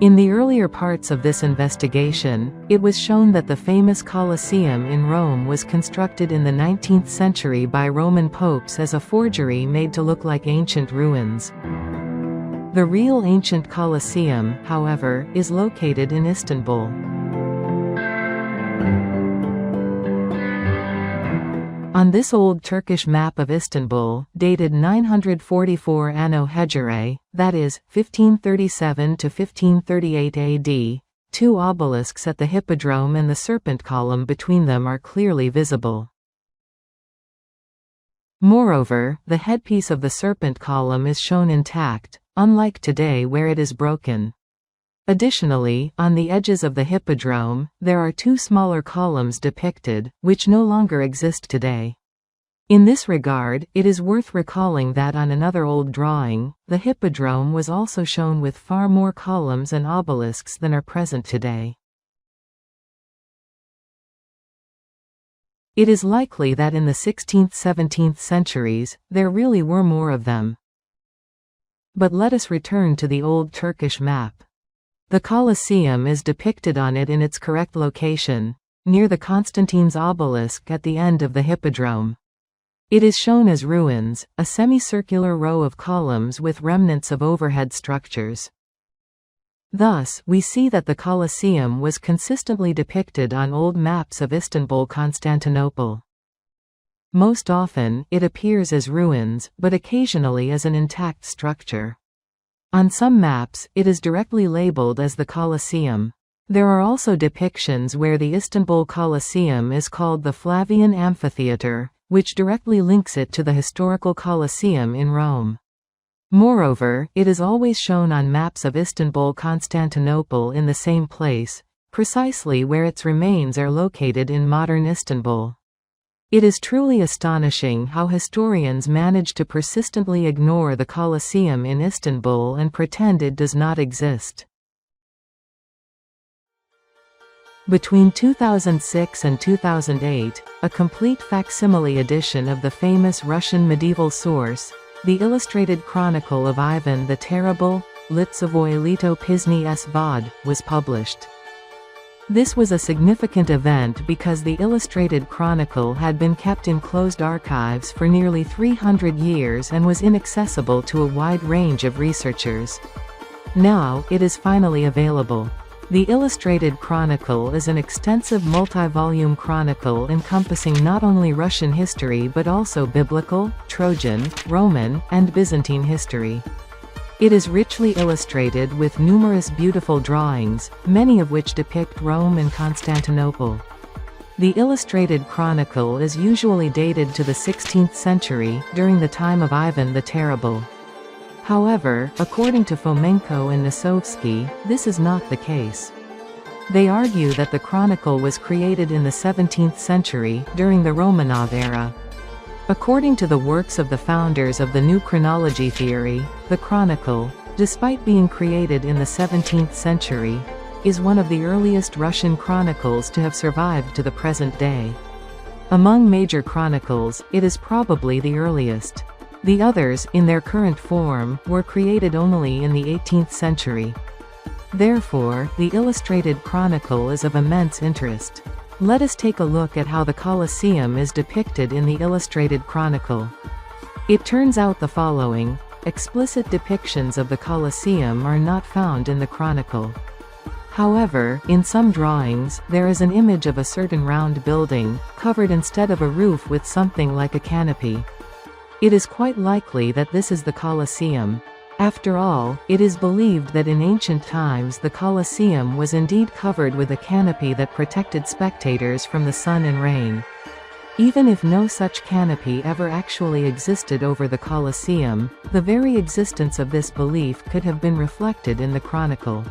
In the earlier parts of this investigation, it was shown that the famous Colosseum in Rome was constructed in the 19th century by Roman popes as a forgery made to look like ancient ruins. The real ancient Colosseum, however, is located in Istanbul. On this old Turkish map of Istanbul, dated 944 Anno Hejre, that is, 1537 to 1538 AD, two obelisks at the Hippodrome and the serpent column between them are clearly visible. Moreover, the headpiece of the serpent column is shown intact, unlike today where it is broken. Additionally, on the edges of the Hippodrome, there are two smaller columns depicted, which no longer exist today. In this regard, it is worth recalling that on another old drawing, the Hippodrome was also shown with far more columns and obelisks than are present today. It is likely that in the 16th–17th centuries, there really were more of them. But let us return to the old Turkish map. The Colosseum is depicted on it in its correct location, near the Constantine's obelisk at the end of the Hippodrome. It is shown as ruins, a semicircular row of columns with remnants of overhead structures. Thus, we see that the Colosseum was consistently depicted on old maps of Istanbul, Constantinople. Most often, it appears as ruins, but occasionally as an intact structure. On some maps, it is directly labeled as the Colosseum. There are also depictions where the Istanbul Coliseum is called the Flavian Amphitheatre, which directly links it to the historical Colosseum in Rome. Moreover, it is always shown on maps of Istanbul, Constantinople in the same place, precisely where its remains are located in modern Istanbul. It is truly astonishing how historians manage to persistently ignore the Colosseum in Istanbul and pretend it does not exist. Between 2006 and 2008, a complete facsimile edition of the famous Russian medieval source, the Illustrated Chronicle of Ivan the Terrible, Litsovoy Litopisny Svod, was published. This was a significant event because the Illustrated Chronicle had been kept in closed archives for nearly 300 years and was inaccessible to a wide range of researchers. Now, it is finally available. The Illustrated Chronicle is an extensive multi-volume chronicle encompassing not only Russian history but also biblical, Trojan, Roman, and Byzantine history. It is richly illustrated with numerous beautiful drawings, many of which depict Rome and Constantinople. The Illustrated Chronicle is usually dated to the 16th century, during the time of Ivan the Terrible. However, according to Fomenko and Nosovsky, this is not the case. They argue that the chronicle was created in the 17th century, during the Romanov era. According to the works of the founders of the new chronology theory, the Chronicle, despite being created in the 17th century, is one of the earliest Russian chronicles to have survived to the present day. Among major chronicles, it is probably the earliest. The others, in their current form, were created only in the 18th century. Therefore, the Illustrated Chronicle is of immense interest. Let us take a look at how the Colosseum is depicted in the Illustrated Chronicle. It turns out the following: explicit depictions of the Colosseum are not found in the Chronicle. However, in some drawings, there is an image of a certain round building, covered instead of a roof with something like a canopy. It is quite likely that this is the Colosseum. After all, it is believed that in ancient times the Colosseum was indeed covered with a canopy that protected spectators from the sun and rain. Even if no such canopy ever actually existed over the Colosseum, the very existence of this belief could have been reflected in the Chronicle.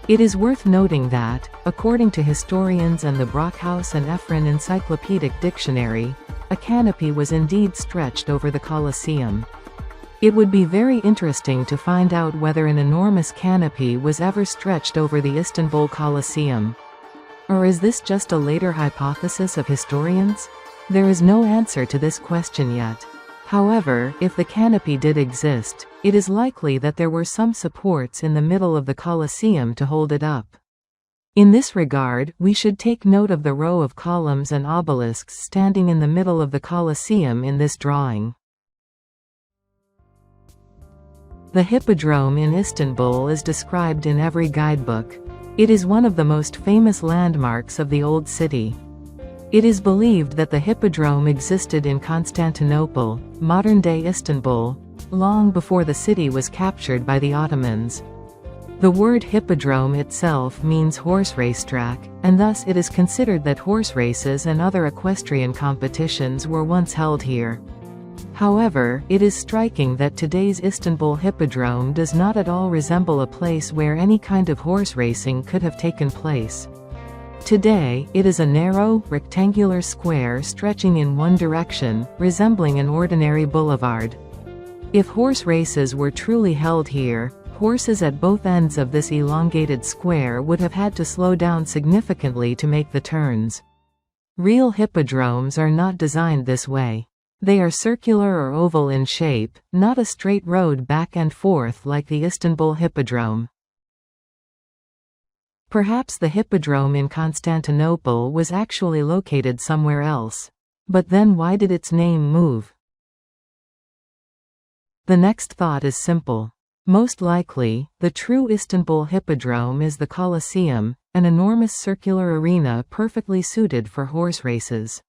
It is worth noting that, according to historians and the Brockhaus and Ephron Encyclopedic Dictionary, a canopy was indeed stretched over the Colosseum. It would be very interesting to find out whether an enormous canopy was ever stretched over the Istanbul Coliseum. Or is this just a later hypothesis of historians? There is no answer to this question yet. However, if the canopy did exist, it is likely that there were some supports in the middle of the Colosseum to hold it up. In this regard, we should take note of the row of columns and obelisks standing in the middle of the Colosseum in this drawing. The Hippodrome in Istanbul is described in every guidebook. It is one of the most famous landmarks of the Old City. It is believed that the Hippodrome existed in Constantinople, modern-day Istanbul, long before the city was captured by the Ottomans. The word hippodrome itself means horse racetrack, and thus it is considered that horse races and other equestrian competitions were once held here. However, it is striking that today's Istanbul Hippodrome does not at all resemble a place where any kind of horse racing could have taken place. Today, it is a narrow, rectangular square stretching in one direction, resembling an ordinary boulevard. If horse races were truly held here, horses at both ends of this elongated square would have had to slow down significantly to make the turns. Real hippodromes are not designed this way. They are circular or oval in shape, not a straight road back and forth like the Istanbul Hippodrome. Perhaps the Hippodrome in Constantinople was actually located somewhere else. But then why did its name move? The next thought is simple. Most likely, the true Istanbul Hippodrome is the Colosseum, an enormous circular arena perfectly suited for horse races.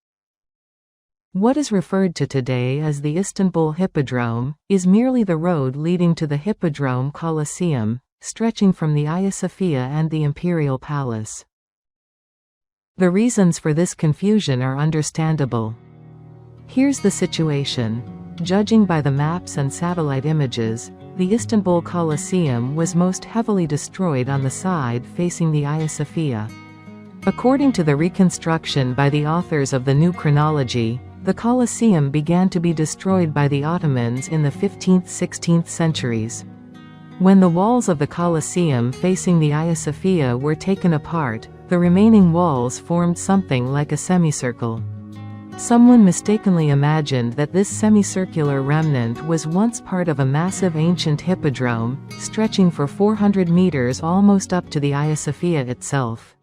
What is referred to today as the Istanbul Hippodrome is merely the road leading to the Hippodrome Colosseum, stretching from the Hagia Sophia and the Imperial Palace. The reasons for this confusion are understandable. Here's the situation. Judging by the maps and satellite images, the Istanbul Coliseum was most heavily destroyed on the side facing the Hagia Sophia. According to the reconstruction by the authors of the New Chronology, the Colosseum began to be destroyed by the Ottomans in the 15th–16th centuries. When the walls of the Colosseum facing the Hagia Sophia were taken apart, the remaining walls formed something like a semicircle. Someone mistakenly imagined that this semicircular remnant was once part of a massive ancient hippodrome, stretching for 400 meters almost up to the Hagia Sophia itself.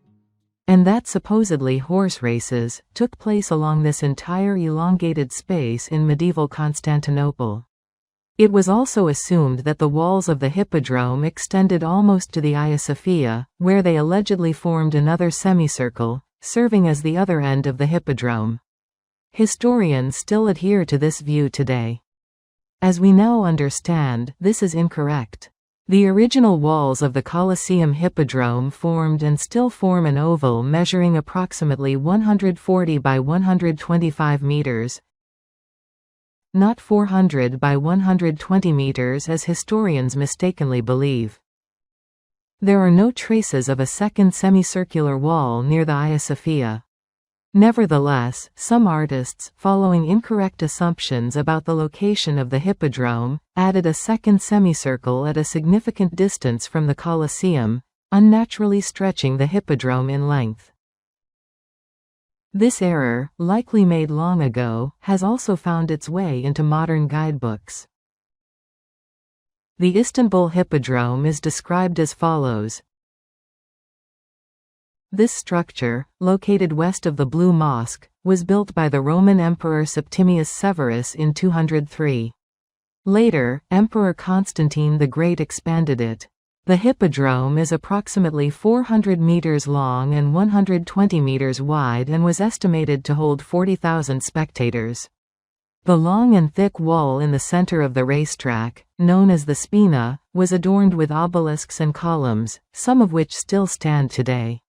And that supposedly horse races took place along this entire elongated space in medieval Constantinople. It was also assumed that the walls of the hippodrome extended almost to the Hagia Sophia, where they allegedly formed another semicircle, serving as the other end of the hippodrome. Historians still adhere to this view today. As we now understand, this is incorrect. The original walls of the Colosseum Hippodrome formed and still form an oval measuring approximately 140 by 125 meters, not 400 by 120 meters as historians mistakenly believe. There are no traces of a second semicircular wall near the Hagia Sophia. Nevertheless, some artists, following incorrect assumptions about the location of the hippodrome, added a second semicircle at a significant distance from the Colosseum, unnaturally stretching the hippodrome in length. This error, likely made long ago, has also found its way into modern guidebooks. The Istanbul Hippodrome is described as follows. This structure, located west of the Blue Mosque, was built by the Roman Emperor Septimius Severus in 203. Later, Emperor Constantine the Great expanded it. The hippodrome is approximately 400 meters long and 120 meters wide and was estimated to hold 40,000 spectators. The long and thick wall in the center of the racetrack, known as the spina, was adorned with obelisks and columns, some of which still stand today.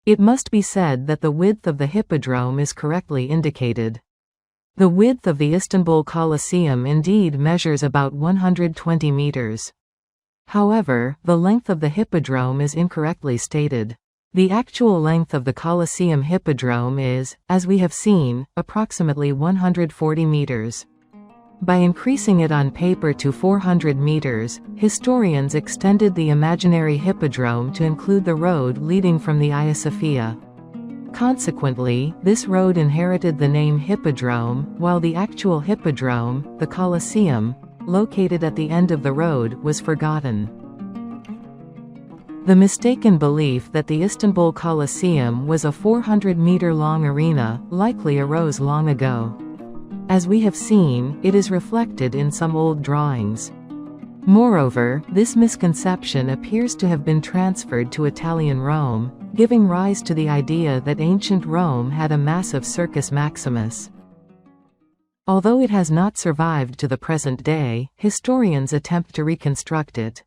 It must be said that the width of the hippodrome is correctly indicated. The width of the Istanbul Coliseum indeed measures about 120 meters. However, the length of the hippodrome is incorrectly stated. The actual length of the Colosseum Hippodrome is, as we have seen, approximately 140 meters. By increasing it on paper to 400 meters, historians extended the imaginary hippodrome to include the road leading from the Hagia Sophia. Consequently, this road inherited the name Hippodrome, while the actual Hippodrome, the Colosseum, located at the end of the road, was forgotten. The mistaken belief that the Istanbul Coliseum was a 400-meter-long arena likely arose long ago. As we have seen, it is reflected in some old drawings. Moreover, this misconception appears to have been transferred to Italian Rome, giving rise to the idea that ancient Rome had a massive Circus Maximus. Although it has not survived to the present day, historians attempt to reconstruct it.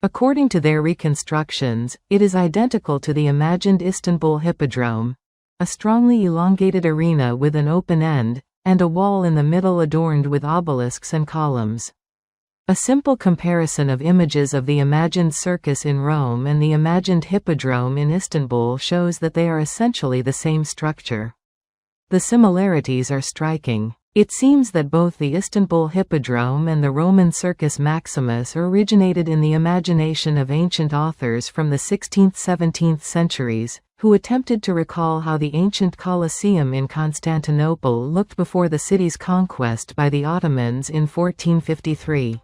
According to their reconstructions, it is identical to the imagined Istanbul Hippodrome, a strongly elongated arena with an open end, and a wall in the middle adorned with obelisks and columns. A simple comparison of images of the imagined circus in Rome and the imagined hippodrome in Istanbul shows that they are essentially the same structure. The similarities are striking. It seems that both the Istanbul Hippodrome and the Roman Circus Maximus originated in the imagination of ancient authors from the 16th–17th centuries, who attempted to recall how the ancient Colosseum in Constantinople looked before the city's conquest by the Ottomans in 1453.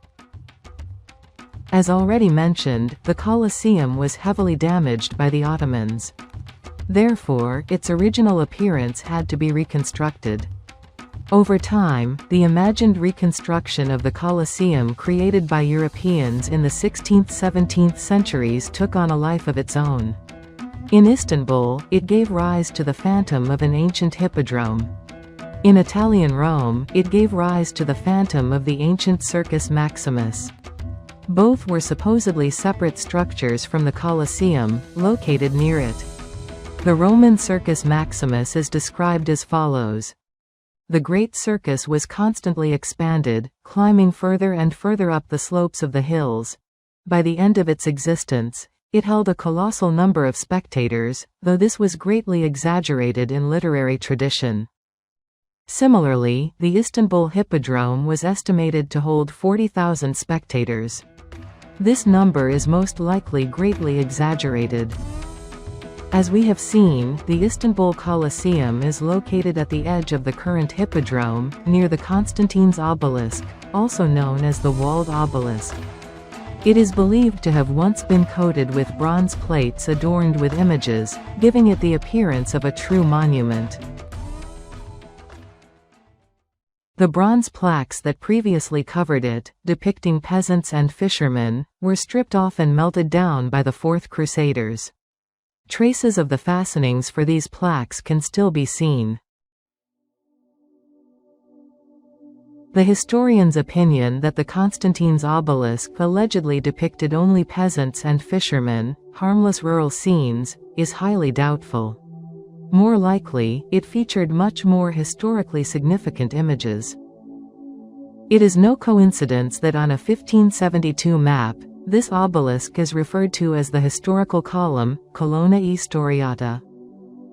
As already mentioned, the Colosseum was heavily damaged by the Ottomans. Therefore, its original appearance had to be reconstructed. Over time, the imagined reconstruction of the Colosseum created by Europeans in the 16th–17th centuries took on a life of its own. In Istanbul, it gave rise to the phantom of an ancient hippodrome. In Italian Rome, it gave rise to the phantom of the ancient Circus Maximus. Both were supposedly separate structures from the Colosseum, located near it. The Roman Circus Maximus is described as follows. The great circus was constantly expanded, climbing further and further up the slopes of the hills. By the end of its existence, it held a colossal number of spectators, though this was greatly exaggerated in literary tradition. Similarly, the Istanbul Hippodrome was estimated to hold 40,000 spectators. This number is most likely greatly exaggerated. As we have seen, the Istanbul Coliseum is located at the edge of the current Hippodrome, near the Constantine's obelisk, also known as the Walled Obelisk. It is believed to have once been coated with bronze plates adorned with images, giving it the appearance of a true monument. The bronze plaques that previously covered it, depicting peasants and fishermen, were stripped off and melted down by the Fourth Crusaders. Traces of the fastenings for these plaques can still be seen. The historian's opinion that the Constantine's obelisk allegedly depicted only peasants and fishermen, harmless rural scenes, is highly doubtful. More likely, it featured much more historically significant images. It is no coincidence that on a 1572 map, this obelisk is referred to as the historical column, Colonna Storiata.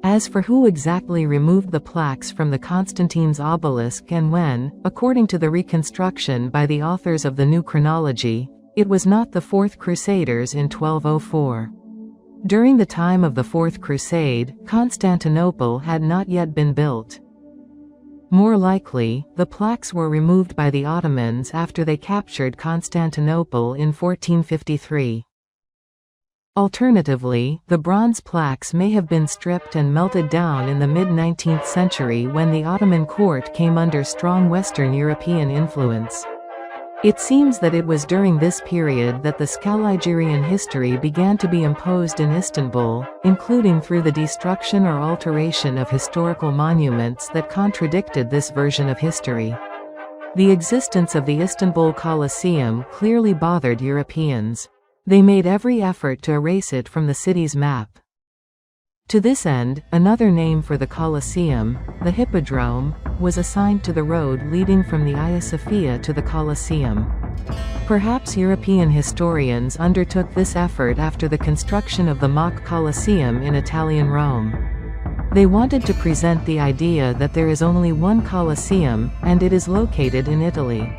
As for who exactly removed the plaques from the Constantine's obelisk and when, according to the reconstruction by the authors of the New Chronology, it was not the Fourth Crusaders in 1204. During the time of the Fourth Crusade, Constantinople had not yet been built. More likely, the plaques were removed by the Ottomans after they captured Constantinople in 1453. Alternatively, the bronze plaques may have been stripped and melted down in the mid-19th century when the Ottoman court came under strong Western European influence. It seems that it was during this period that the Scaligerian history began to be imposed in Istanbul, including through the destruction or alteration of historical monuments that contradicted this version of history. The existence of the Istanbul Coliseum clearly bothered Europeans. They made every effort to erase it from the city's map. To this end, another name for the Colosseum, the Hippodrome, was assigned to the road leading from the Hagia Sophia to the Colosseum. Perhaps European historians undertook this effort after the construction of the mock Colosseum in Italian Rome. They wanted to present the idea that there is only one Colosseum, and it is located in Italy.